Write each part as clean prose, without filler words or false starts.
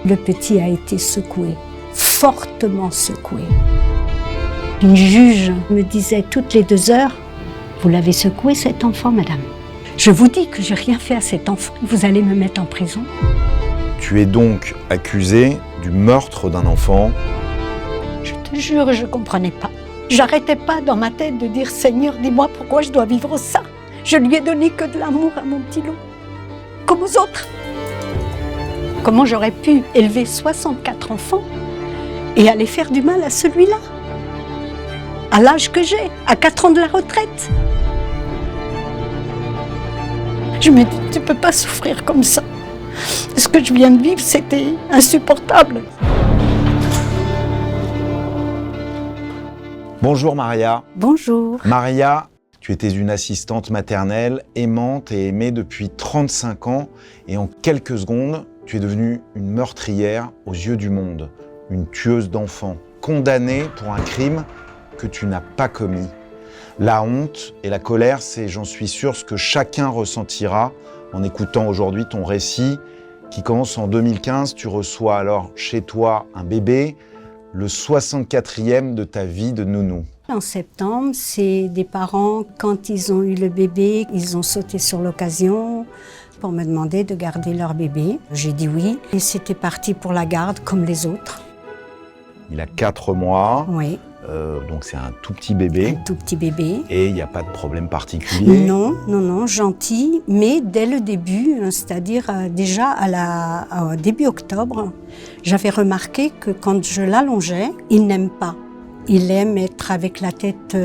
Le petit a été secoué, fortement secoué. Une juge me disait toutes les 2 heures, « Vous l'avez secoué cet enfant, madame. Je vous dis que j'ai rien fait à cet enfant, vous allez me mettre en prison. » Tu es donc accusée du meurtre d'un enfant. Je te jure, je ne comprenais pas. J'arrêtais pas dans ma tête de dire « Seigneur, dis-moi pourquoi je dois vivre ça. Je lui ai donné que de l'amour à mon petit loup, comme aux autres. » Comment j'aurais pu élever 64 enfants et aller faire du mal à celui-là, à l'âge que j'ai, à 4 ans de la retraite. Je me dis, tu ne peux pas souffrir comme ça. Ce que je viens de vivre, c'était insupportable. Bonjour Maria. Bonjour. Maria, tu étais une assistante maternelle aimante et aimée depuis 35 ans et en quelques secondes, tu es devenue une meurtrière aux yeux du monde, une tueuse d'enfants, condamnée pour un crime que tu n'as pas commis. La honte et la colère, c'est, j'en suis sûr, ce que chacun ressentira en écoutant aujourd'hui ton récit qui commence en 2015. Tu reçois alors chez toi un bébé, le 64e de ta vie de nounou. En septembre, c'est des parents, quand ils ont eu le bébé, ils ont sauté sur l'occasion pour me demander de garder leur bébé. J'ai dit oui et c'était parti pour la garde comme les autres. Il a 4 mois. Oui. Donc c'est un tout petit bébé. Un tout petit bébé. Et il n'y a pas de problème particulier. Non, gentil. Mais dès le début, c'est-à-dire déjà au début octobre, j'avais remarqué que quand je l'allongeais, il n'aime pas. Il aime être avec la tête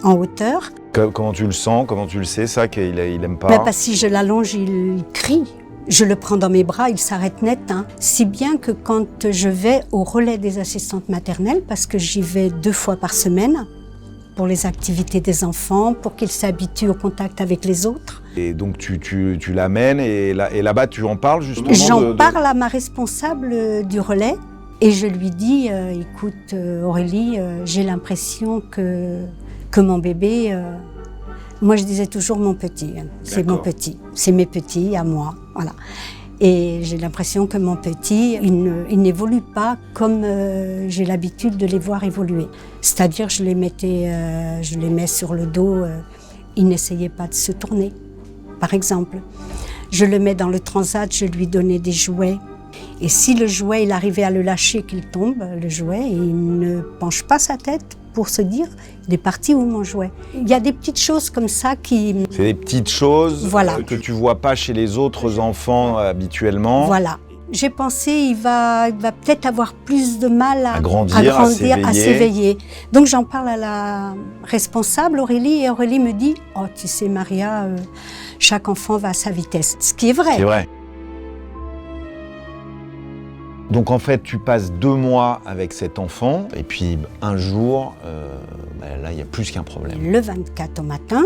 en hauteur. Comment tu le sens? Comment tu le sais ça qu'il n'aime pas? Parce que si je l'allonge, il crie. Je le prends dans mes bras, il s'arrête net. Si bien que quand je vais au relais des assistantes maternelles, parce que j'y vais 2 fois par semaine, pour les activités des enfants, pour qu'ils s'habituent au contact avec les autres. Et donc tu l'amènes et là-bas tu en parles justement? J'en parle à ma responsable du relais et je lui dis, écoute Aurélie, j'ai l'impression que mon bébé... Moi, je disais toujours mon petit, c'est mon petit, c'est mes petits à moi, voilà. Et j'ai l'impression que mon petit, il n'évolue pas comme j'ai l'habitude de les voir évoluer. C'est-à-dire, je les mets sur le dos, il n'essayait pas de se tourner, par exemple. Je le mets dans le transat, je lui donnais des jouets. Et si le jouet, il arrivait à le lâcher, qu'il tombe, le jouet, il ne penche pas sa tête pour se dire, il est parti où mon jouet? Il y a des petites choses comme ça qui... C'est des petites choses voilà. Que tu vois pas chez les autres enfants habituellement. Voilà. J'ai pensé, il va peut-être avoir plus de mal à grandir, à s'éveiller. Donc j'en parle à la responsable Aurélie et Aurélie me dit, oh tu sais Maria, chaque enfant va à sa vitesse. Ce qui est vrai. C'est vrai. Donc en fait, tu passes 2 mois avec cet enfant, et puis un jour, là, il y a plus qu'un problème. Le 24 au matin.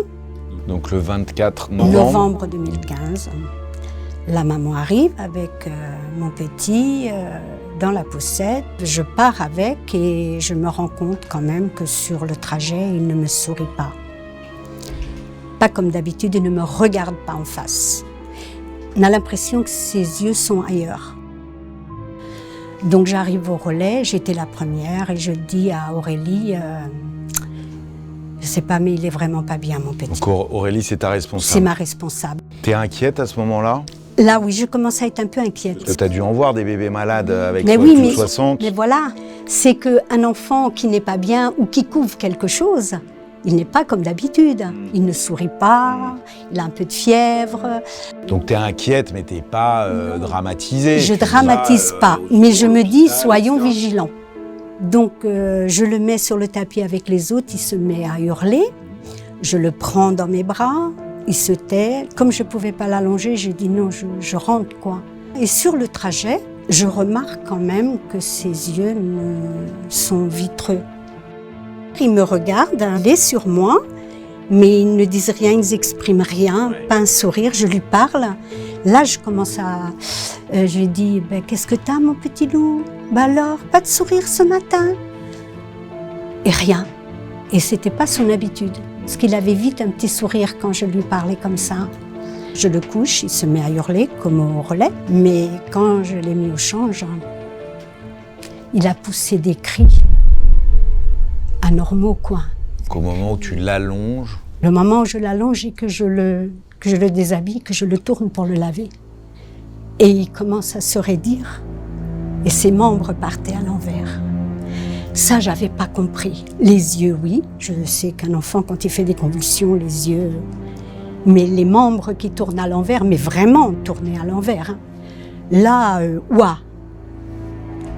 Donc le 24 novembre 2015, la maman arrive avec mon petit dans la poussette. Je pars avec et je me rends compte quand même que sur le trajet, il ne me sourit pas. Pas comme d'habitude, il ne me regarde pas en face. On a l'impression que ses yeux sont ailleurs. Donc j'arrive au relais, j'étais la première et je dis à Aurélie, je sais pas mais il est vraiment pas bien mon petit. Donc Aurélie c'est ta responsable? C'est ma responsable. T'es inquiète à ce moment-là? Là oui, je commence à être un peu inquiète. Parce que t'as dû en voir des bébés malades avec mais toi, oui, plus mais, de 60. Mais voilà, c'est qu'un enfant qui n'est pas bien ou qui couvre quelque chose, il n'est pas comme d'habitude. Il ne sourit pas, il a un peu de fièvre. Donc tu es inquiète, mais tu n'es pas dramatisée. Je ne dramatise pas, mais je me dis, soyons vigilants. Donc je le mets sur le tapis avec les autres, il se met à hurler. Je le prends dans mes bras, il se tait. Comme je ne pouvais pas l'allonger, j'ai dit non, je rentre quoi. Et sur le trajet, je remarque quand même que ses yeux sont vitreux. Ils me regardent, il est sur moi, mais ils ne disent rien, ils n'expriment rien, pas un sourire, je lui parle. Là, je commence à... je lui dis, qu'est-ce que t'as, mon petit loup? Alors, pas de sourire ce matin? Et rien. Et c'était pas son habitude, parce qu'il avait vite un petit sourire quand je lui parlais comme ça. Je le couche, il se met à hurler comme au relais. Mais quand je l'ai mis au change, il a poussé des cris anormaux, quoi. Qu'au moment où tu l'allonges, Le moment où je l'allonge et que je le déshabille, que je le tourne pour le laver. Et il commence à se raidir. Et ses membres partaient à l'envers. Ça, j'avais pas compris. Les yeux, oui. Je sais qu'un enfant, quand il fait des convulsions, les yeux... Mais les membres qui tournent à l'envers, mais vraiment tournés à l'envers. Hein. Là, ouah.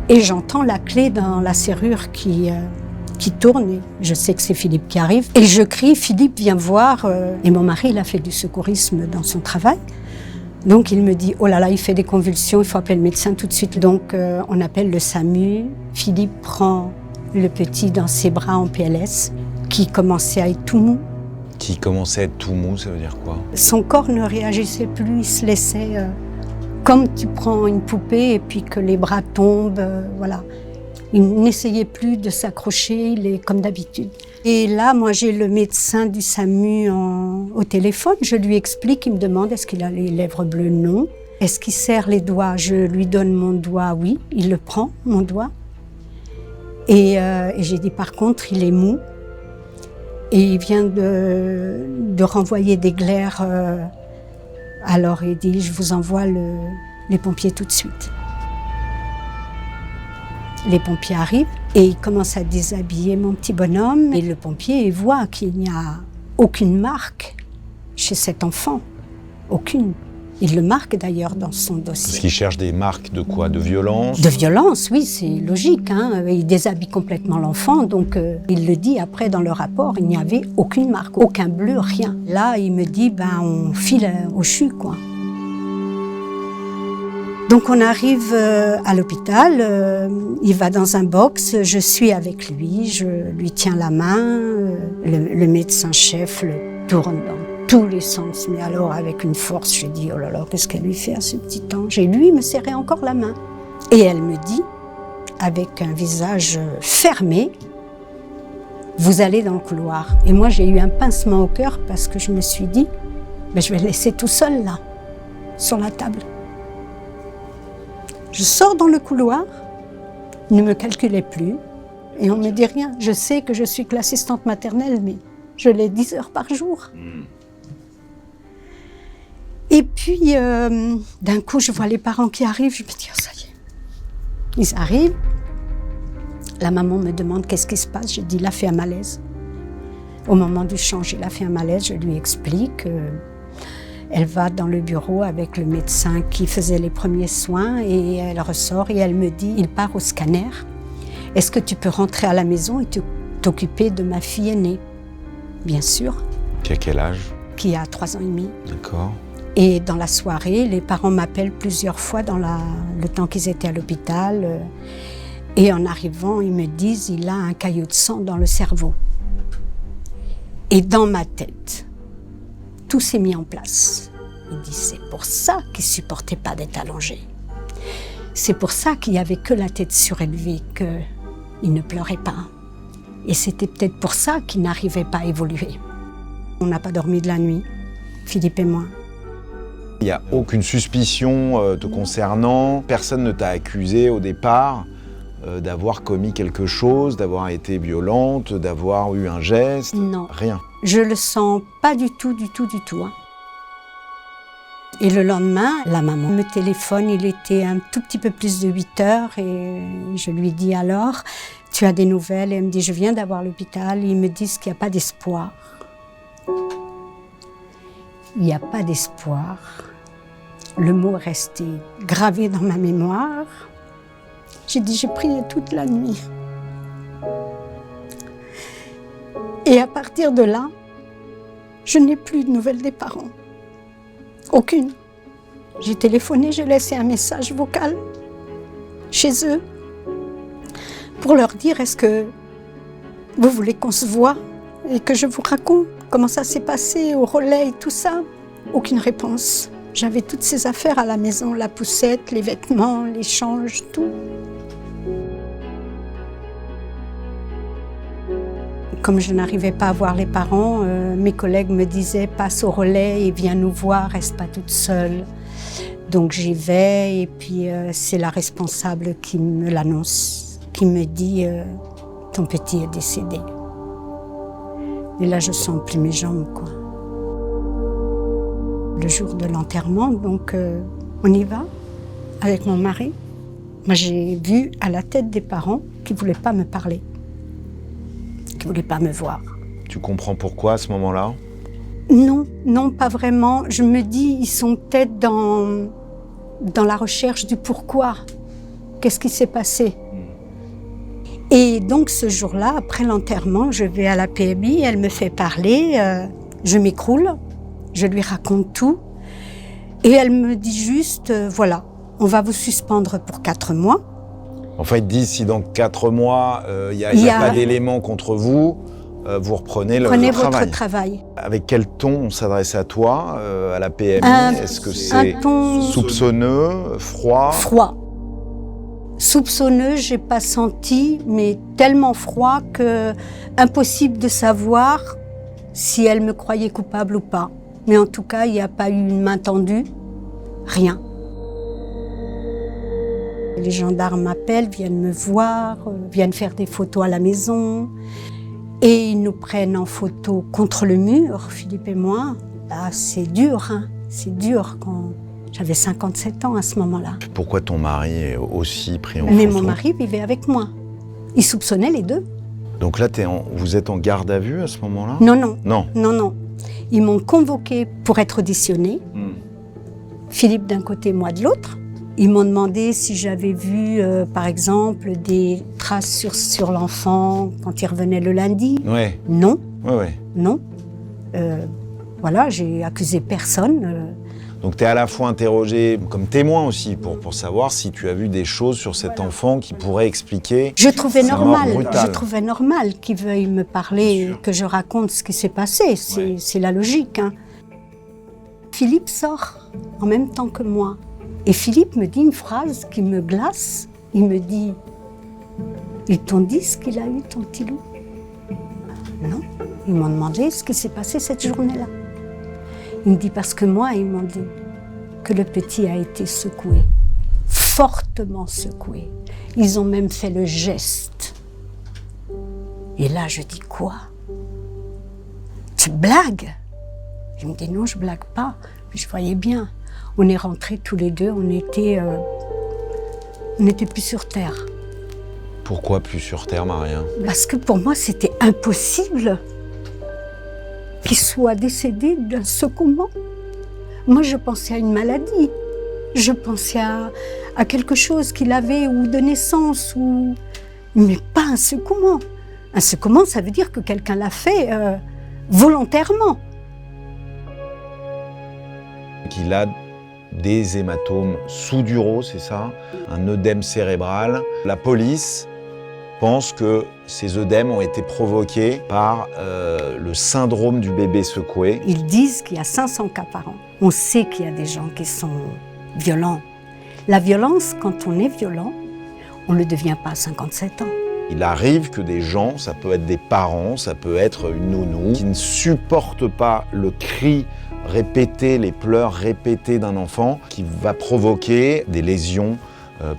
Et j'entends la clé dans la serrure qui tourne. Et je sais que c'est Philippe qui arrive. Et je crie, Philippe, viens voir. Et mon mari, il a fait du secourisme dans son travail. Donc il me dit, oh là là, il fait des convulsions, il faut appeler le médecin tout de suite. Donc on appelle le SAMU. Philippe prend le petit dans ses bras en PLS, qui commençait à être tout mou. qui commençait à être tout mou, ça veut dire quoi? Son corps ne réagissait plus, il se laissait comme tu prends une poupée et puis que les bras tombent, voilà. Il n'essayait plus de s'accrocher, il est comme d'habitude. Et là, moi, j'ai le médecin du SAMU au téléphone. Je lui explique, il me demande est-ce qu'il a les lèvres bleues? Non. Est-ce qu'il serre les doigts? Je lui donne mon doigt, oui. Il le prend, mon doigt. Et j'ai dit, par contre, il est mou. Et il vient de renvoyer des glaires. Alors il dit, je vous envoie les pompiers tout de suite. Les pompiers arrivent et ils commencent à déshabiller mon petit bonhomme. Et le pompier il voit qu'il n'y a aucune marque chez cet enfant. Aucune. Il le marque d'ailleurs dans son dossier. Parce qu'il cherche des marques de quoi? De violence? De violence, oui, c'est logique. Hein. Il déshabille complètement l'enfant, donc il le dit après dans le rapport, il n'y avait aucune marque, aucun bleu, rien. Là, il me dit, ben, on file au CHU, quoi. Donc on arrive à l'hôpital, il va dans un box, je suis avec lui, je lui tiens la main, le médecin-chef le tourne dans tous les sens, mais alors avec une force, je dis, oh là là, qu'est-ce qu'elle lui fait à ce petit ange? Et lui me serrait encore la main. Et elle me dit, avec un visage fermé, vous allez dans le couloir. Et moi, j'ai eu un pincement au cœur parce que je me suis dit, ben, je vais le laisser tout seul là, sur la table. Je sors dans le couloir, ne me calculez plus, et on ne me dit rien. Je sais que je suis que l'assistante maternelle, mais je l'ai 10 heures par jour. Et puis, d'un coup, je vois les parents qui arrivent, je me dis, oh, ça y est. Ils arrivent, la maman me demande qu'est-ce qui se passe, je dis, il a fait un malaise. Au moment du change, il a fait un malaise, je lui explique. Elle va dans le bureau avec le médecin qui faisait les premiers soins et elle ressort et elle me dit, il part au scanner. Est-ce que tu peux rentrer à la maison et t'occuper de ma fille aînée? Bien sûr. Qui a quel âge? Qui a 3 ans et demi. D'accord. Et dans la soirée, les parents m'appellent plusieurs fois dans le temps qu'ils étaient à l'hôpital. Et en arrivant, ils me disent, il a un caillot de sang dans le cerveau. Et dans ma tête, tout s'est mis en place. Il dit, c'est pour ça qu'il ne supportait pas d'être allongé. C'est pour ça qu'il n'y avait que la tête surélevée, qu'il ne pleurait pas. Et c'était peut-être pour ça qu'il n'arrivait pas à évoluer. On n'a pas dormi de la nuit, Philippe et moi. Il n'y a aucune suspicion te concernant, personne ne t'a accusé au départ d'avoir commis quelque chose, d'avoir été violente, d'avoir eu un geste? Non. Rien. Je le sens pas du tout, du tout, du tout. Hein. Et le lendemain, la maman me téléphone, il était un tout petit peu plus de 8 heures et je lui dis alors, tu as des nouvelles? Et elle me dit, je viens d'avoir l'hôpital, ils me disent qu'il n'y a pas d'espoir. Il n'y a pas d'espoir. Le mot est resté gravé dans ma mémoire. J'ai dit, j'ai prié toute la nuit. Et à partir de là, je n'ai plus de nouvelles des parents. Aucune. J'ai téléphoné, j'ai laissé un message vocal chez eux pour leur dire, est-ce que vous voulez qu'on se voit et que je vous raconte comment ça s'est passé au relais et tout ça? Aucune réponse. J'avais toutes ces affaires à la maison, la poussette, les vêtements, l'échange, tout. Comme je n'arrivais pas à voir les parents, mes collègues me disaient « passe au relais et viens nous voir, reste pas toute seule ». Donc j'y vais et puis c'est la responsable qui me l'annonce, qui me dit « ton petit est décédé ». Et là je sens plus mes jambes, quoi. Le jour de l'enterrement, donc on y va avec mon mari. Moi j'ai vu à la tête des parents qui ne voulaient pas me parler, qui ne voulaient pas me voir. Tu comprends pourquoi à ce moment-là? Non, non, pas vraiment. Je me dis, ils sont peut-être dans la recherche du pourquoi. Qu'est-ce qui s'est passé? Et donc ce jour-là, après l'enterrement, je vais à la PMI, elle me fait parler, je m'écroule, je lui raconte tout. Et elle me dit juste, voilà, on va vous suspendre pour 4 mois. En fait, ils disent si dans 4 mois, il n'y a pas d'éléments contre vous, vous reprenez le travail. Prenez votre travail. Avec quel ton on s'adresse à toi, à la PMI? Est-ce que c'est soupçonneux, froid? Froid. Soupçonneux, j'ai pas senti, mais tellement froid que impossible de savoir si elle me croyait coupable ou pas. Mais en tout cas, il n'y a pas eu une main tendue, rien. Les gendarmes m'appellent, viennent me voir, viennent faire des photos à la maison. Et ils nous prennent en photo contre le mur, Philippe et moi. Là, c'est dur, hein. C'est dur quand j'avais 57 ans à ce moment-là. Pourquoi ton mari est aussi pris en photo? Mais mon mari vivait avec moi. Il soupçonnait les deux. Donc là, vous êtes en garde à vue à ce moment-là? Non, non. Non. Non, non. Ils m'ont convoqué pour être auditionné. Philippe d'un côté, moi de l'autre. Ils m'ont demandé si j'avais vu, par exemple, des traces sur l'enfant quand il revenait le lundi. Ouais. Non. Ouais. Non. Voilà, j'ai accusé personne. Donc tu es à la fois interrogé comme témoin aussi pour savoir si tu as vu des choses sur cet enfant qui pourraient expliquer. Je trouvais sa mort normal. brutale. Je trouvais normal qu'il veuille me parler, que je raconte ce qui s'est passé. C'est la logique, hein. Philippe sort en même temps que moi. Et Philippe me dit une phrase qui me glace. Il me dit « Ils t'ont dit ce qu'il a eu, ton petit loup ?» Non, ils m'ont demandé ce qui s'est passé cette journée-là. Il me dit « Parce que moi, ils m'ont dit que le petit a été secoué, fortement secoué. Ils ont même fait le geste. » Et là, je dis « Quoi? Tu blagues ?» Il me dit « Non, je blague pas. » Je voyais bien. On est rentrés tous les deux, on n'était plus sur Terre. Pourquoi plus sur Terre, Maria? Parce que pour moi, c'était impossible qu'il soit décédé d'un secouement. Moi, je pensais à une maladie. Je pensais à quelque chose qu'il avait ou de naissance, mais pas un secouement. Un secouement, ça veut dire que quelqu'un l'a fait volontairement. Qu'il a des hématomes sous-duraux, c'est ça? Un œdème cérébral. La police pense que ces œdèmes ont été provoqués par le syndrome du bébé secoué. Ils disent qu'il y a 500 cas par an. On sait qu'il y a des gens qui sont violents. La violence, quand on est violent, on ne le devient pas à 57 ans. Il arrive que des gens, ça peut être des parents, ça peut être une nounou, qui ne supportent pas le cri répété, les pleurs répétés d'un enfant, qui va provoquer des lésions,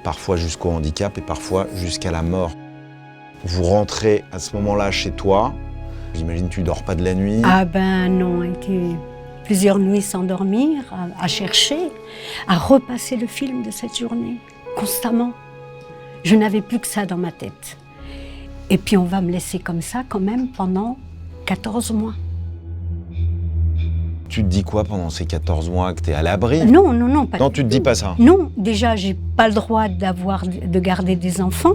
parfois jusqu'au handicap et parfois jusqu'à la mort. Vous rentrez à ce moment-là chez toi, j'imagine que tu ne dors pas de la nuit. Ah ben non, été plusieurs nuits sans dormir, à chercher, à repasser le film de cette journée, constamment. Je n'avais plus que ça dans ma tête. Et puis on va me laisser comme ça quand même pendant 14 mois. Tu te dis quoi pendant ces 14 mois, que tu es à l'abri? Non, non, non, pas Non, du tu te tout. dis pas ça? Non, déjà, j'ai pas le droit de garder des enfants.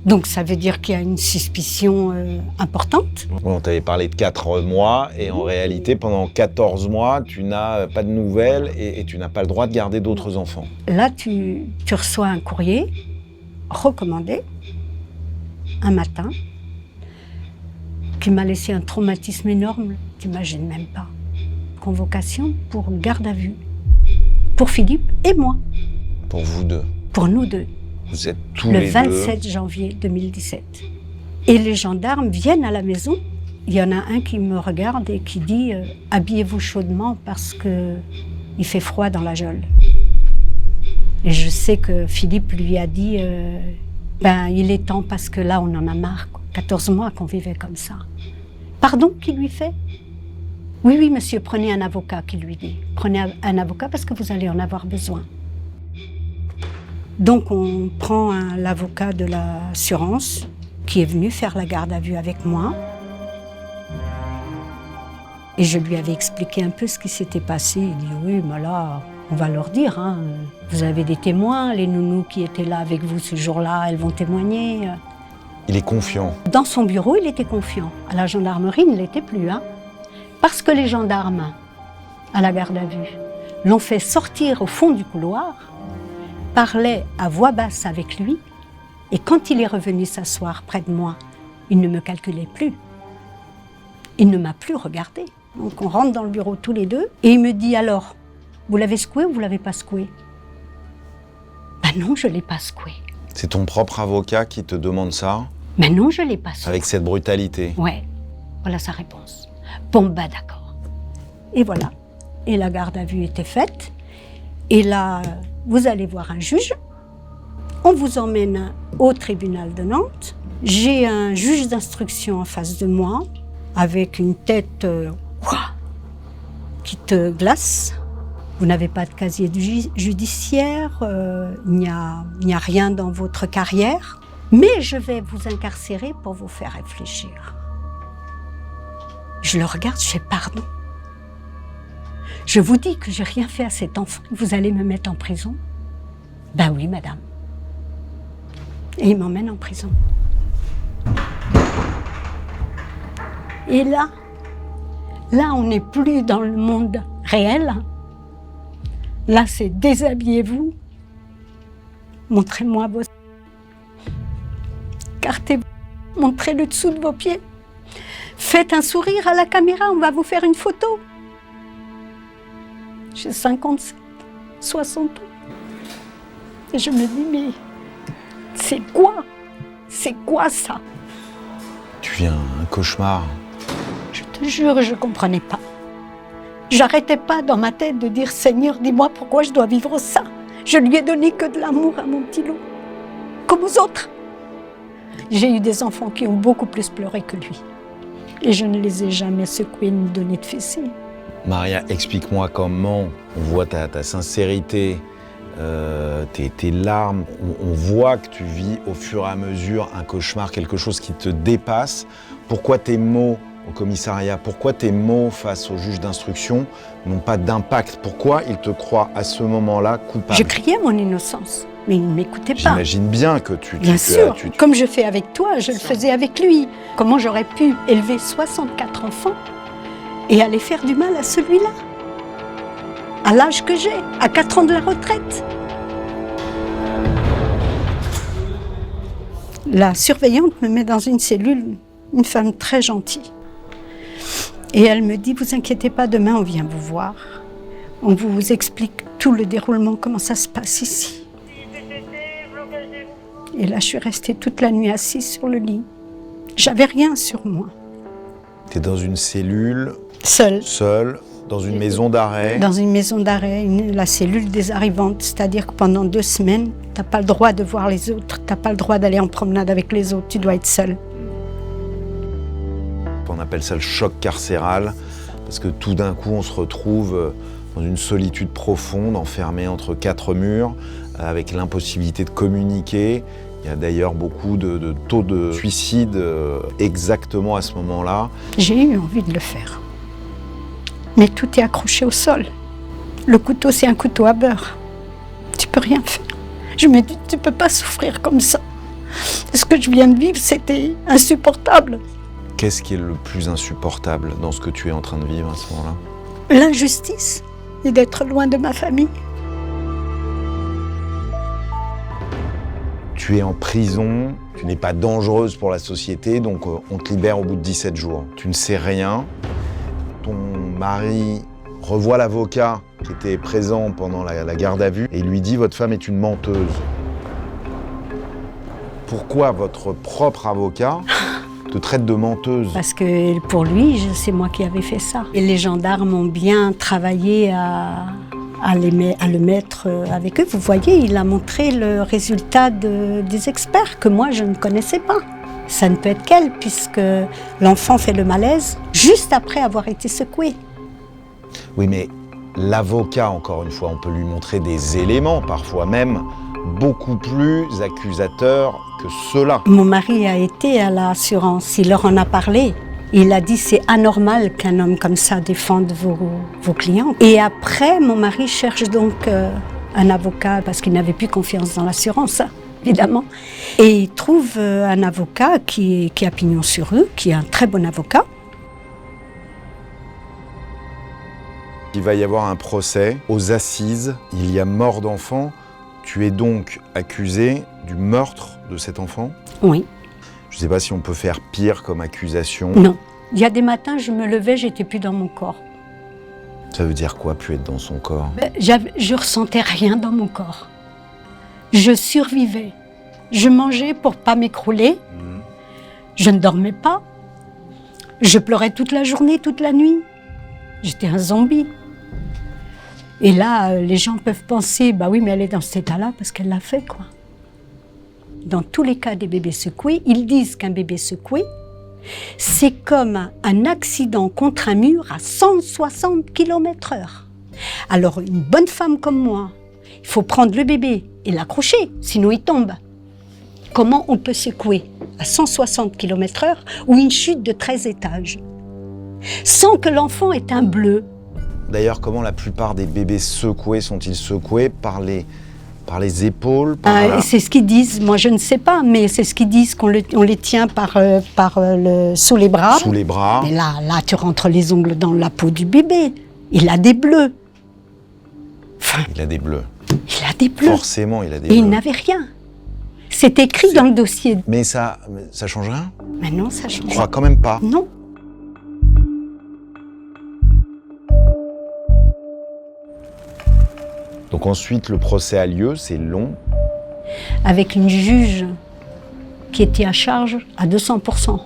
Donc ça veut dire qu'il y a une suspicion importante. On t'avait parlé de 4 mois et en réalité, pendant 14 mois, tu n'as pas de nouvelles et tu n'as pas le droit de garder d'autres enfants. Là, tu reçois un courrier recommandé un matin qui m'a laissé un traumatisme énorme, t'imagines même pas. Convocation pour garde à vue, pour Philippe et moi. Pour vous deux? Pour nous deux. Vous êtes tous les deux. Le 27 janvier 2017. Et les gendarmes viennent à la maison. Il y en a un qui me regarde et qui dit « Habillez-vous chaudement parce qu'il fait froid dans la geôle ». Et je sais que Philippe lui a dit il est temps parce que là, on en a marre. 14 mois qu'on vivait comme ça. Pardon, qui lui fait? Oui, monsieur, prenez un avocat, qui lui dit. Prenez un avocat parce que vous allez en avoir besoin. Donc, on prend l'avocat de l'assurance qui est venu faire la garde à vue avec moi. Et je lui avais expliqué un peu ce qui s'était passé. Il dit, oui, mais là, on va leur dire, hein, vous avez des témoins, les nounous qui étaient là avec vous ce jour-là, elles vont témoigner. Il est confiant. Dans son bureau, il était confiant. À la gendarmerie, il ne l'était plus. Hein, parce que les gendarmes, à la garde à vue, l'ont fait sortir au fond du couloir, parlait à voix basse avec lui, et quand il est revenu s'asseoir près de moi, il ne me calculait plus. Il ne m'a plus regardé. Donc on rentre dans le bureau tous les deux, et il me dit alors, vous l'avez secoué ou vous l'avez pas secoué? Ben non, je l'ai pas secoué. C'est ton propre avocat qui te demande ça? Mais non, je l'ai pas secoué. Avec cette brutalité? Ouais, voilà sa réponse. Bon, bah d'accord. Et voilà. Et la garde à vue était faite. Et là, vous allez voir un juge. On vous emmène au tribunal de Nantes. J'ai un juge d'instruction en face de moi, avec une tête qui te glace. Vous n'avez pas de casier judiciaire, il n'y a rien dans votre carrière, mais je vais vous incarcérer pour vous faire réfléchir. Je le regarde, je fais pardon. Je vous dis que j'ai rien fait à cet enfant, vous allez me mettre en prison? Ben oui, madame. Et il m'emmène en prison. Et là, on n'est plus dans le monde réel. Là, c'est déshabillez-vous, montrez-moi vos... Écartez-vous, montrez le dessous de vos pieds. Faites un sourire à la caméra, on va vous faire une photo. J'ai 57, 60 ans. Et je me dis, mais c'est quoi? C'est quoi ça? Tu vis un cauchemar. Je te jure, je ne comprenais pas. J'arrêtais pas dans ma tête de dire « Seigneur, dis-moi pourquoi je dois vivre ça ?» Je lui ai donné que de l'amour à mon petit loup, comme aux autres. J'ai eu des enfants qui ont beaucoup plus pleuré que lui. Et je ne les ai jamais secoués ni donné de fessées. Maria, explique-moi comment on voit ta sincérité, tes larmes. On voit que tu vis au fur et à mesure un cauchemar, quelque chose qui te dépasse. Pourquoi tes mots au commissariat, pourquoi tes mots face au juge d'instruction n'ont pas d'impact? Pourquoi il te croit à ce moment-là coupable? Je criais mon innocence, mais il ne m'écoutait pas. J'imagine bien que Bien sûr, comme je fais avec toi, je le faisais avec lui. Comment j'aurais pu élever 64 enfants et aller faire du mal à celui-là? À l'âge que j'ai, à 4 ans de la retraite. La surveillante me met dans une cellule, une femme très gentille. Et elle me dit, vous inquiétez pas, demain on vient vous voir. On vous explique tout le déroulement, comment ça se passe ici. Et là, je suis restée toute la nuit assise sur le lit. J'avais rien sur moi. Tu es dans une cellule, seule, dans une maison d'arrêt. Dans une maison d'arrêt, la cellule des arrivantes. C'est-à-dire que pendant 2 semaines, tu n'as pas le droit de voir les autres, tu n'as pas le droit d'aller en promenade avec les autres, tu dois être seule. On appelle ça le choc carcéral, parce que tout d'un coup, on se retrouve dans une solitude profonde, enfermé entre 4 murs, avec l'impossibilité de communiquer. Il y a d'ailleurs beaucoup de taux de suicide exactement à ce moment-là. J'ai eu envie de le faire. Mais tout est accroché au sol. Le couteau, c'est un couteau à beurre. Tu peux rien faire. Je me dis, tu peux pas souffrir comme ça. Ce que je viens de vivre, c'était insupportable. Qu'est-ce qui est le plus insupportable dans ce que tu es en train de vivre à ce moment-là? L'injustice et d'être loin de ma famille. Tu es en prison, tu n'es pas dangereuse pour la société, donc on te libère au bout de 17 jours. Tu ne sais rien. Ton mari revoit l'avocat qui était présent pendant la garde à vue et lui dit « Votre femme est une menteuse ». Pourquoi votre propre avocat te traite de menteuse. Parce que pour lui, c'est moi qui avais fait ça. Et les gendarmes ont bien travaillé à le mettre avec eux. Vous voyez, il a montré le résultat des experts que moi, je ne connaissais pas. Ça ne peut être qu'elle, puisque l'enfant fait le malaise juste après avoir été secoué. Oui, mais l'avocat, encore une fois, on peut lui montrer des éléments, parfois même beaucoup plus accusateurs que ceux-là. Mon mari a été à l'assurance, il leur en a parlé. Il a dit c'est anormal qu'un homme comme ça défende vos clients. Et après, mon mari cherche donc un avocat parce qu'il n'avait plus confiance dans l'assurance, évidemment. Et il trouve un avocat qui a pignon sur rue, qui est un très bon avocat. Il va y avoir un procès aux assises. Il y a mort d'enfant. Tu es donc accusé du meurtre de cet enfant? Oui. Je ne sais pas si on peut faire pire comme accusation. Non. Il y a des matins, je me levais, j'étais plus dans mon corps. Ça veut dire quoi, plus être dans son corps? Je ressentais rien dans mon corps. Je survivais. Je mangeais pour pas m'écrouler. Je ne dormais pas. Je pleurais toute la journée, toute la nuit. J'étais un zombie. Et là, les gens peuvent penser, bah oui, mais elle est dans cet état-là parce qu'elle l'a fait, quoi. Dans tous les cas des bébés secoués, ils disent qu'un bébé secoué, c'est comme un accident contre un mur à 160 km/h. Alors, une bonne femme comme moi, il faut prendre le bébé et l'accrocher, sinon il tombe. Comment on peut secouer à 160 km/h ou une chute de 13 étages sans que l'enfant ait un bleu? D'ailleurs, comment la plupart des bébés secoués sont-ils secoués? Par les épaules, C'est ce qu'ils disent, moi je ne sais pas, mais c'est ce qu'ils disent, qu'on les tient sous les bras. Sous les bras. Et là, tu rentres les ongles dans la peau du bébé. Il a des bleus. Enfin, Il a des bleus. Il a des bleus. Forcément, il a des bleus. Et il bleus. n'avait rien. C'est écrit dans le dossier. Mais ça change rien? Mais non, ça change rien. Je crois quand même pas. Non. Donc ensuite, le procès a lieu, c'est long. Avec une juge qui était à charge à 200%.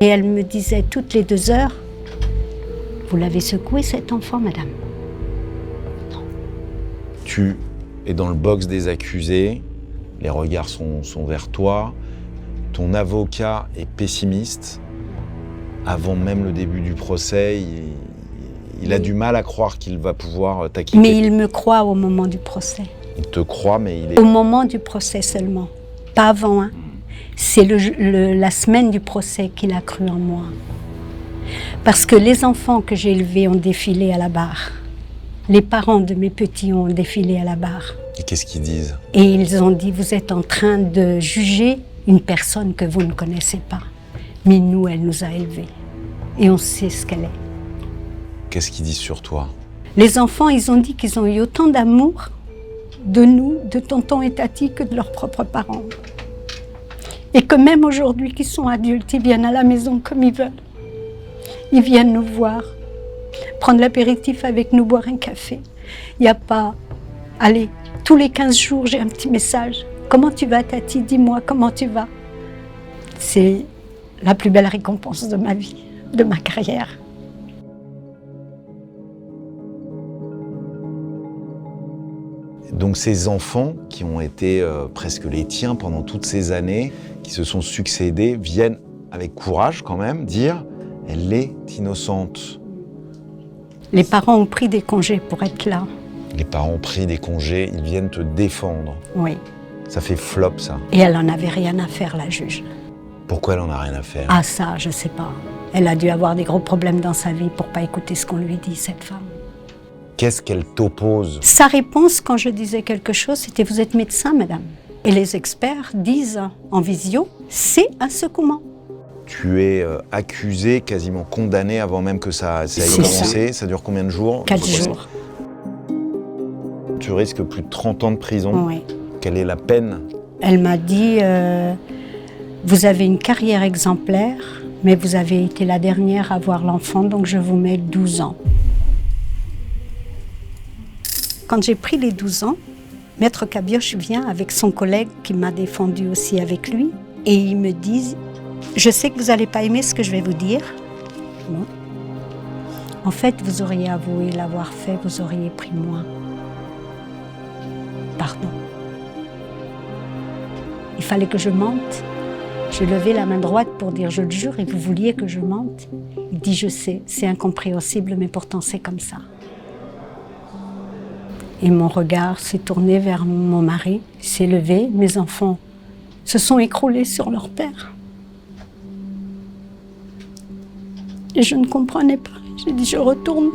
Et elle me disait toutes les 2 heures, « Vous l'avez secoué cet enfant, madame ?» Non. Tu es dans le box des accusés, les regards sont vers toi, ton avocat est pessimiste. Avant même le début du procès, il a du mal à croire qu'il va pouvoir t'acquitter. Mais il me croit au moment du procès. Il te croit, mais il est... Au moment du procès seulement, pas avant. Hein. C'est la semaine du procès qu'il a cru en moi. Parce que les enfants que j'ai élevés ont défilé à la barre. Les parents de mes petits ont défilé à la barre. Et qu'est-ce qu'ils disent? Et ils ont dit, vous êtes en train de juger une personne que vous ne connaissez pas. Mais nous, elle nous a élevés. Et on sait ce qu'elle est. Qu'est-ce qu'ils disent sur toi? Les enfants, ils ont dit qu'ils ont eu autant d'amour de nous, de tonton et tati, que de leurs propres parents. Et que même aujourd'hui, qu'ils sont adultes, ils viennent à la maison comme ils veulent. Ils viennent nous voir, prendre l'apéritif avec nous, boire un café. Il n'y a pas... Allez, tous les 15 jours, j'ai un petit message. Comment tu vas, tati? Dis-moi, comment tu vas? C'est la plus belle récompense de ma vie, de ma carrière. Donc ces enfants qui ont été presque les tiens pendant toutes ces années, qui se sont succédés, viennent avec courage quand même dire « elle est innocente ». Les parents ont pris des congés pour être là. Les parents ont pris des congés, ils viennent te défendre. Oui. Ça fait flop, ça. Et elle n'en avait rien à faire, la juge. Pourquoi elle en a rien à faire? Ah ça, je sais pas. Elle a dû avoir des gros problèmes dans sa vie pour pas écouter ce qu'on lui dit, cette femme. Qu'est-ce qu'elle t'oppose? Sa réponse, quand je disais quelque chose, c'était « vous êtes médecin, madame ». Et les experts disent en visio « c'est un secouement ». Tu es accusé, quasiment condamné avant même que ça ait commencé. Ça dure combien de jours? 4 jours. Tu risques plus de 30 ans de prison. Oui. Quelle est la peine? Elle m'a dit vous avez une carrière exemplaire, mais vous avez été la dernière à avoir l'enfant, donc je vous mets 12 ans. Quand j'ai pris les 12 ans, Maître Cabioche vient avec son collègue qui m'a défendu aussi avec lui, et ils me disent Je sais que vous n'allez pas aimer ce que je vais vous dire. Bon. En fait, vous auriez avoué l'avoir fait, vous auriez pris moins. Pardon. Il fallait que je mente. J'ai levé la main droite pour dire « je le jure » et vous vouliez que je mente. Il dit « je sais, c'est incompréhensible, mais pourtant c'est comme ça ». Et mon regard s'est tourné vers mon mari, il s'est levé, mes enfants se sont écroulés sur leur père. Et je ne comprenais pas. J'ai dit « je retourne ».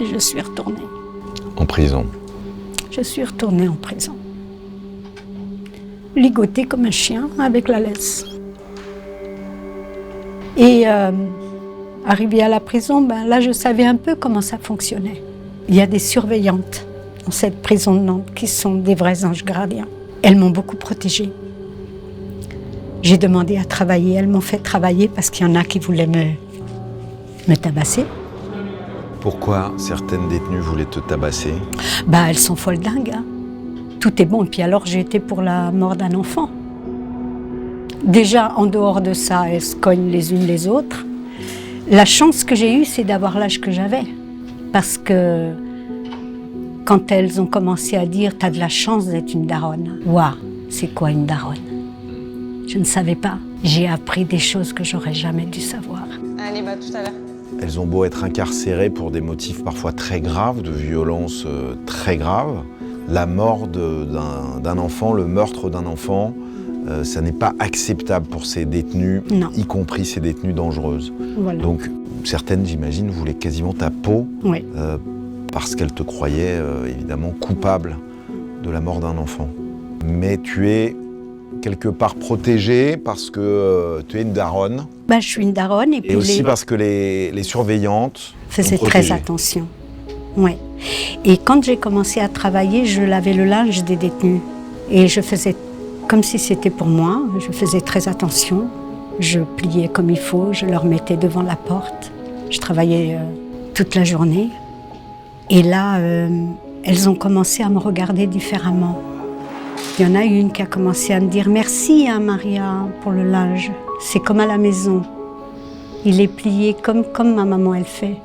Et je suis retournée. En prison. Je suis retournée en prison. Ligotée comme un chien avec la laisse. Et arrivée à la prison, là je savais un peu comment ça fonctionnait. Il y a des surveillantes dans cette prison de Nantes qui sont des vrais anges gardiens. Elles m'ont beaucoup protégée. J'ai demandé à travailler, elles m'ont fait travailler parce qu'il y en a qui voulaient me tabasser. Pourquoi certaines détenues voulaient te tabasser? Elles sont folles dingues. Hein. Tout est bon. Et puis alors, j'ai été pour la mort d'un enfant. Déjà, en dehors de ça, elles se cognent les unes les autres. La chance que j'ai eue, c'est d'avoir l'âge que j'avais. Parce que quand elles ont commencé à dire « t'as de la chance d'être une daronne ». Waouh, c'est quoi une daronne? Je ne savais pas. J'ai appris des choses que j'aurais jamais dû savoir. Allez, tout à l'heure. Elles ont beau être incarcérées pour des motifs parfois très graves, de violences très graves. La mort d'un enfant, le meurtre d'un enfant, ça n'est pas acceptable pour ces détenues, non. Y compris ces détenues dangereuses. Voilà. Donc certaines, j'imagine, voulaient quasiment ta peau, oui. Parce qu'elles te croyaient évidemment coupable de la mort d'un enfant. Mais tu es quelque part protégée parce que tu es une daronne. Je suis une daronne. Et puis aussi parce que les surveillantes faisaient très attention. Ouais. Et quand j'ai commencé à travailler, je lavais le linge des détenus. Et je faisais comme si c'était pour moi. Je faisais très attention. Je pliais comme il faut. Je leur mettais devant la porte. Je travaillais toute la journée. Et là, elles ont commencé à me regarder différemment. Il y en a une qui a commencé à me dire « Merci, hein, Maria, pour le linge. C'est comme à la maison. Il est plié comme ma maman, elle fait. »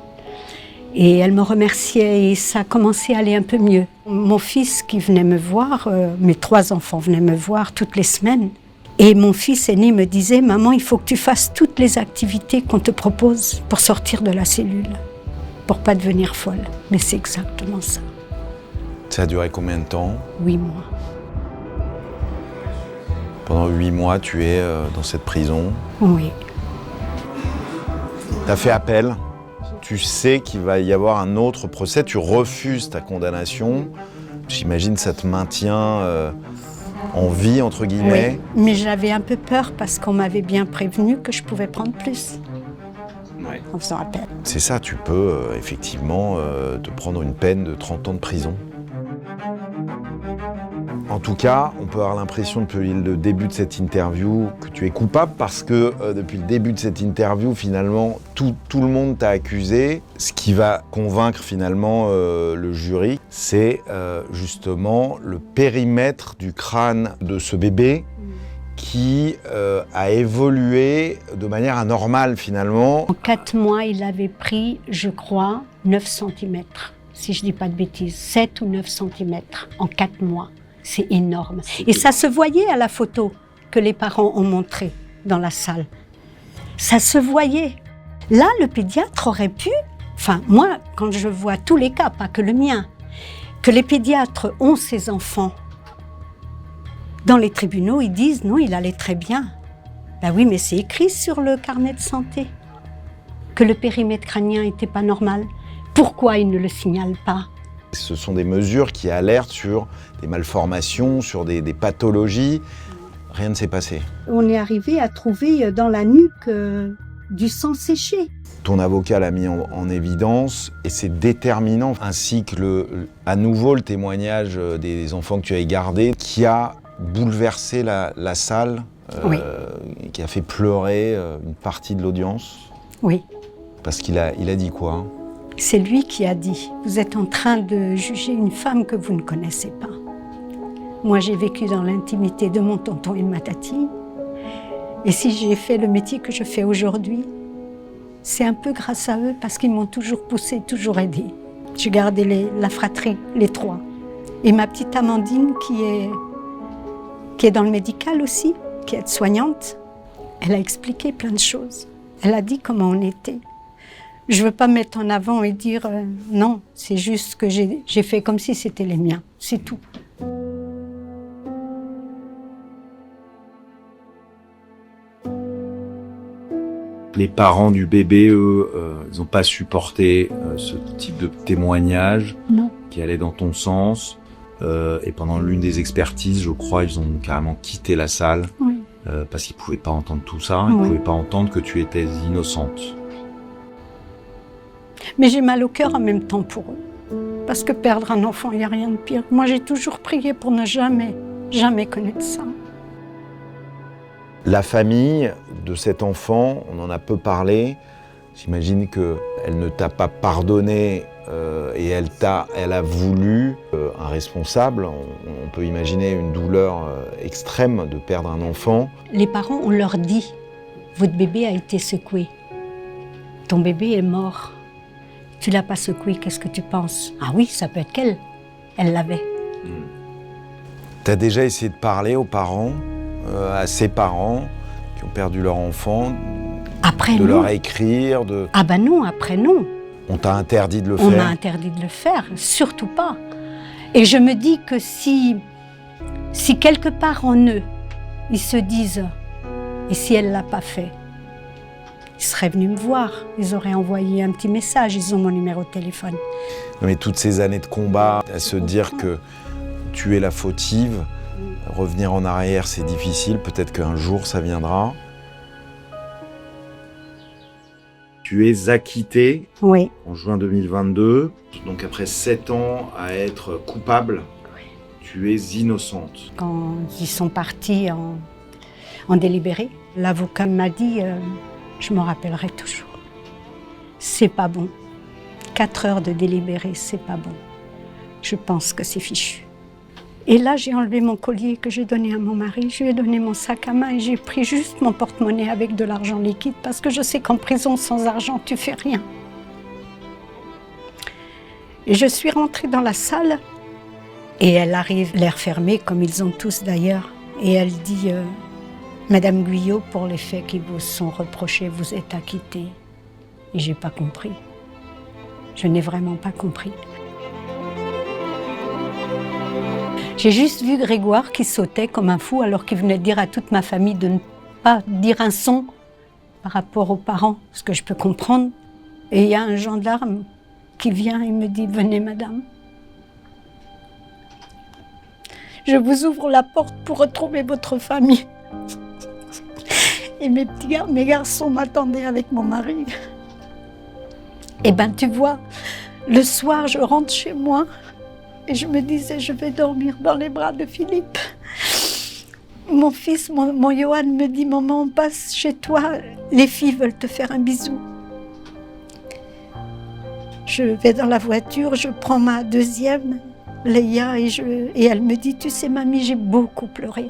Et elle me remerciait et ça a commencé à aller un peu mieux. Mon fils qui venait me voir, mes 3 enfants venaient me voir toutes les semaines. Et mon fils aîné me disait « Maman, il faut que tu fasses toutes les activités qu'on te propose pour sortir de la cellule, pour pas devenir folle. » Mais c'est exactement ça. Ça a duré combien de temps? 8 mois. Pendant 8 mois, tu es dans cette prison. Oui. Tu as fait appel. Tu sais qu'il va y avoir un autre procès. Tu refuses ta condamnation. J'imagine que ça te maintient en vie, entre guillemets. Oui, mais j'avais un peu peur parce qu'on m'avait bien prévenu que je pouvais prendre plus. Ouais. En faisant appel. C'est ça, tu peux effectivement te prendre une peine de 30 ans de prison. En tout cas, on peut avoir l'impression depuis le début de cette interview que tu es coupable parce que depuis le début de cette interview, finalement, tout le monde t'a accusé. Ce qui va convaincre finalement le jury, c'est justement le périmètre du crâne de ce bébé qui a évolué de manière anormale finalement. En 4 mois, il avait pris, je crois, 9 cm, si je ne dis pas de bêtises, 7 ou 9 cm en 4 mois. C'est énorme. Et ça se voyait à la photo que les parents ont montrée dans la salle. Ça se voyait. Là, le pédiatre aurait pu... Enfin, moi, quand je vois tous les cas, pas que le mien, que les pédiatres ont ces enfants, dans les tribunaux, ils disent « non, il allait très bien ». Ben oui, mais c'est écrit sur le carnet de santé que le périmètre crânien n'était pas normal. Pourquoi ils ne le signalent pas ? Ce sont des mesures qui alertent sur des malformations, sur des pathologies. Rien ne s'est passé. On est arrivé à trouver dans la nuque du sang séché. Ton avocat l'a mis en évidence et c'est déterminant, ainsi que à nouveau le témoignage des enfants que tu as gardés, qui a bouleversé la salle, oui. Qui a fait pleurer une partie de l'audience. Oui. Parce qu'il a dit quoi, hein? C'est lui qui a dit « Vous êtes en train de juger une femme que vous ne connaissez pas. Moi, j'ai vécu dans l'intimité de mon tonton et de ma tati. Et si j'ai fait le métier que je fais aujourd'hui, c'est un peu grâce à eux parce qu'ils m'ont toujours poussé, toujours aidé. J'ai gardé la fratrie, les trois. Et ma petite Amandine qui est dans le médical aussi, qui est aide-soignante, elle a expliqué plein de choses. Elle a dit comment on était. Je ne veux pas me mettre en avant et dire non, c'est juste que j'ai fait comme si c'était les miens, c'est tout. Les parents du bébé, eux, ils n'ont pas supporté ce type de témoignage qui allait dans ton sens. Et pendant l'une des expertises, je crois, ils ont carrément quitté la salle parce qu'ils ne pouvaient pas entendre tout ça. Ils ne pouvaient pas entendre que tu étais innocente. Mais j'ai mal au cœur en même temps pour eux. Parce que perdre un enfant, il n'y a rien de pire. Moi, j'ai toujours prié pour ne jamais connaître ça. La famille de cet enfant, on en a peu parlé. J'imagine qu'elle ne t'a pas pardonné et elle a voulu un responsable. On peut imaginer une douleur extrême de perdre un enfant. Les parents, on leur dit, votre bébé a été secoué. Ton bébé est mort. Tu l'as pas secoué, qu'est-ce que tu penses? Ah oui, ça peut être qu'elle. Elle l'avait. T'as déjà essayé de parler aux parents, à ces parents qui ont perdu leur enfant, après, de non. leur écrire, de... Ah ben non, après non. On t'a interdit de le On faire? m'a interdit de le faire, surtout pas. Et je me dis que si quelque part en eux, ils se disent, et si elle l'a pas fait, ils seraient venus me voir, ils auraient envoyé un petit message, ils ont mon numéro de téléphone. Non, mais toutes ces années de combat, à se dire que tu es la fautive, revenir en arrière c'est difficile, peut-être qu'un jour ça viendra. Tu es acquittée Oui. en juin 2022, donc après 7 ans à être coupable, tu es innocente. Quand ils sont partis en délibéré, l'avocat m'a dit, je m'en rappellerai toujours, c'est pas bon. 4 heures de délibéré, c'est pas bon. Je pense que c'est fichu. Et là, j'ai enlevé mon collier que j'ai donné à mon mari, je lui ai donné mon sac à main et j'ai pris juste mon porte-monnaie avec de l'argent liquide parce que je sais qu'en prison, sans argent, tu fais rien. Et je suis rentrée dans la salle et elle arrive, l'air fermé, comme ils ont tous d'ailleurs, et elle dit Madame Guyot, pour les faits qui vous sont reprochés, vous êtes acquittée. Et j'ai pas compris. Je n'ai vraiment pas compris. J'ai juste vu Grégoire qui sautait comme un fou alors qu'il venait de dire à toute ma famille de ne pas dire un son par rapport aux parents, ce que je peux comprendre. Et il y a un gendarme qui vient et me dit « Venez, madame. Je vous ouvre la porte pour retrouver votre famille. » Et mes garçons m'attendaient avec mon mari. Et ben tu vois, le soir je rentre chez moi et je me disais je vais dormir dans les bras de Philippe. Mon fils, mon Johan me dit maman on passe chez toi, les filles veulent te faire un bisou. Je vais dans la voiture, je prends ma deuxième, Léa, et elle me dit tu sais mamie j'ai beaucoup pleuré.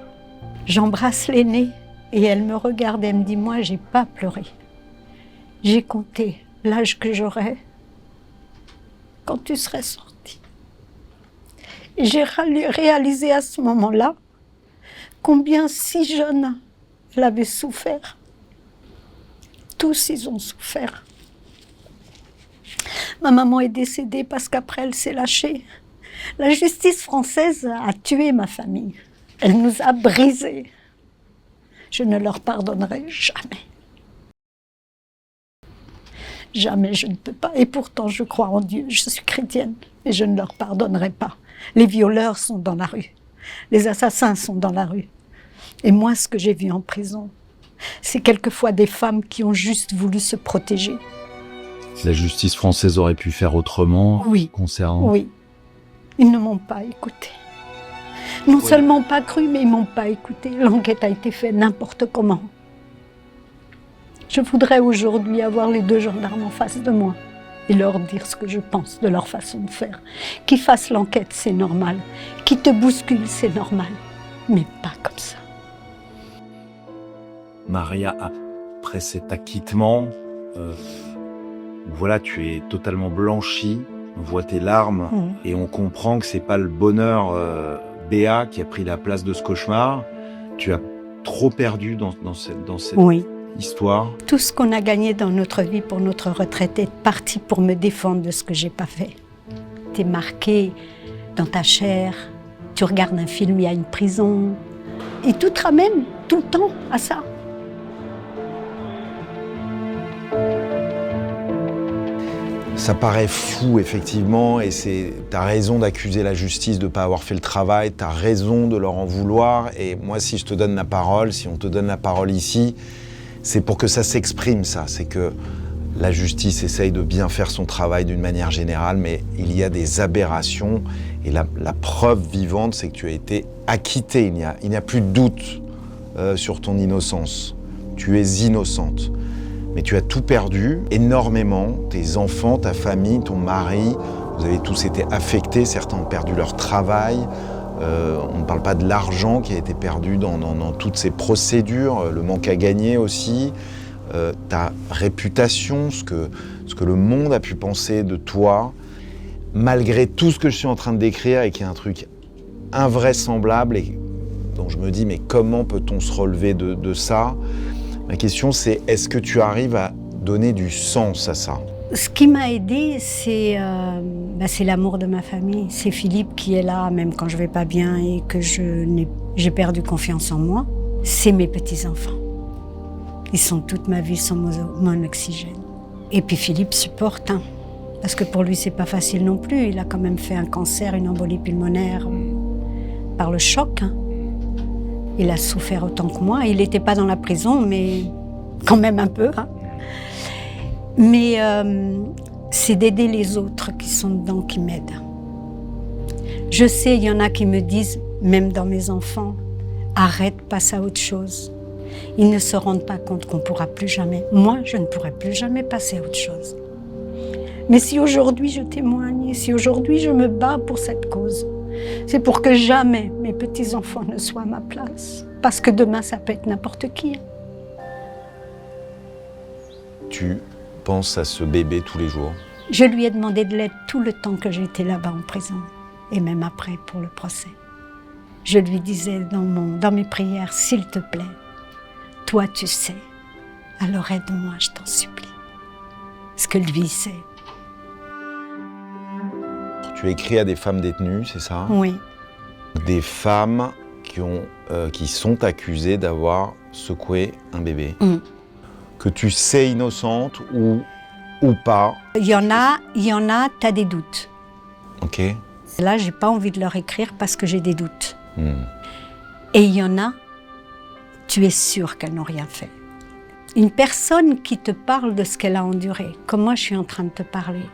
J'embrasse l'aînée et elle me regarde et elle me dit moi j'ai pas pleuré. J'ai compté l'âge que j'aurais quand tu serais sorti. Et j'ai réalisé à ce moment-là combien si jeune elle avait souffert. Tous ils ont souffert. Ma maman est décédée parce qu'après elle s'est lâchée. La justice française a tué ma famille. Elle nous a brisés. Je ne leur pardonnerai jamais. Jamais, je ne peux pas. Et pourtant, je crois en Dieu. Je suis chrétienne, mais je ne leur pardonnerai pas. Les violeurs sont dans la rue. Les assassins sont dans la rue. Et moi, ce que j'ai vu en prison, c'est quelquefois des femmes qui ont juste voulu se protéger. La justice française aurait pu faire autrement concernant... Oui. Ils ne m'ont pas écouté. Non seulement pas cru, mais ils ne m'ont pas écouté. L'enquête a été faite n'importe comment. Je voudrais aujourd'hui avoir les 2 gendarmes en face de moi et leur dire ce que je pense de leur façon de faire. Qu'ils fassent l'enquête, c'est normal. Qu'ils te bousculent, c'est normal. Mais pas comme ça. Maria, après cet acquittement, voilà, tu es totalement blanchie, on voit tes larmes et on comprend que c'est pas le bonheur Béa qui a pris la place de ce cauchemar. Tu as trop perdu dans cette histoire. Tout ce qu'on a gagné dans notre vie pour notre retraite est parti pour me défendre de ce que j'ai pas fait. T'es marqué dans ta chair, tu regardes un film, il y a une prison, et tout te ramène tout le temps à ça. Ça paraît fou, effectivement, et t'as raison d'accuser la justice de ne pas avoir fait le travail, t'as raison de leur en vouloir, et moi, si je te donne la parole, si on te donne la parole ici, c'est pour que ça s'exprime, ça. C'est que la justice essaye de bien faire son travail d'une manière générale, mais il y a des aberrations, et la preuve vivante, c'est que tu as été acquittée. Il n'y a plus de doute sur ton innocence. Tu es innocente. Mais tu as tout perdu, énormément. Tes enfants, ta famille, ton mari, vous avez tous été affectés. Certains ont perdu leur travail. On ne parle pas de l'argent qui a été perdu dans toutes ces procédures, le manque à gagner aussi. Ta réputation, ce que le monde a pu penser de toi, malgré tout ce que je suis en train de décrire et qui est un truc invraisemblable et dont je me dis mais comment peut-on se relever de ça? Ma question c'est est-ce que tu arrives à donner du sens à ça? Ce qui m'a aidée, c'est l'amour de ma famille. C'est Philippe qui est là, même quand je vais pas bien et que j'ai perdu confiance en moi. C'est mes petits-enfants. Ils sont toute ma vie, ils sont mon oxygène. Et puis Philippe supporte, parce que pour lui, c'est pas facile non plus. Il a quand même fait un cancer, une embolie pulmonaire par le choc. Il a souffert autant que moi. Il n'était pas dans la prison, mais quand même un peu. Mais c'est d'aider les autres qui sont dedans qui m'aident. Je sais, il y en a qui me disent, même dans mes enfants, arrête, passe à autre chose. Ils ne se rendent pas compte qu'on ne pourra plus jamais. Moi, je ne pourrai plus jamais passer à autre chose. Mais si aujourd'hui je témoigne, si aujourd'hui je me bats pour cette cause, c'est pour que jamais mes petits-enfants ne soient à ma place. Parce que demain, ça peut être n'importe qui. Tu penses à ce bébé tous les jours? Je lui ai demandé de l'aide tout le temps que j'étais là-bas en prison. Et même après, pour le procès. Je lui disais dans mes prières, s'il te plaît, toi tu sais, alors aide-moi, je t'en supplie. Ce que lui sait. Tu écris à des femmes détenues, c'est ça? Oui. Des femmes qui sont accusées d'avoir secoué un bébé. Que tu sais innocente ou pas. Il y en a, t'as des doutes. Ok. Là, j'ai pas envie de leur écrire parce que j'ai des doutes. Et il y en a, tu es sûr qu'elles n'ont rien fait. Une personne qui te parle de ce qu'elle a enduré, comme moi je suis en train de te parler,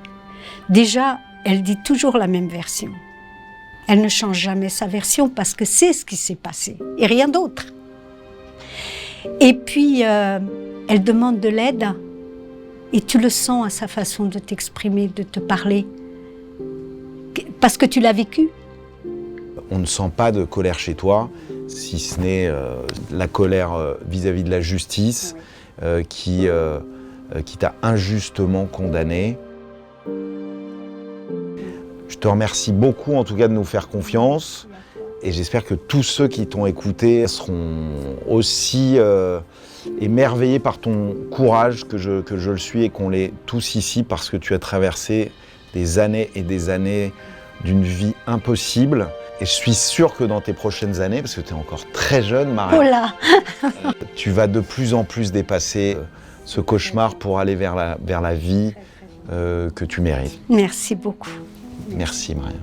déjà, elle dit toujours la même version. Elle ne change jamais sa version parce que c'est ce qui s'est passé et rien d'autre. Et puis, elle demande de l'aide et tu le sens à sa façon de t'exprimer, de te parler, parce que tu l'as vécu. On ne sent pas de colère chez toi, si ce n'est la colère vis-à-vis de la justice qui t'a injustement condamné. Je te remercie beaucoup en tout cas de nous faire confiance et j'espère que tous ceux qui t'ont écouté seront aussi émerveillés par ton courage que je le suis et qu'on l'est tous ici parce que tu as traversé des années et des années d'une vie impossible. Et je suis sûr que dans tes prochaines années, parce que tu es encore très jeune, Maria, Oh là tu vas de plus en plus dépasser ce cauchemar pour aller vers la vie que tu mérites. Merci beaucoup. Merci, Maria.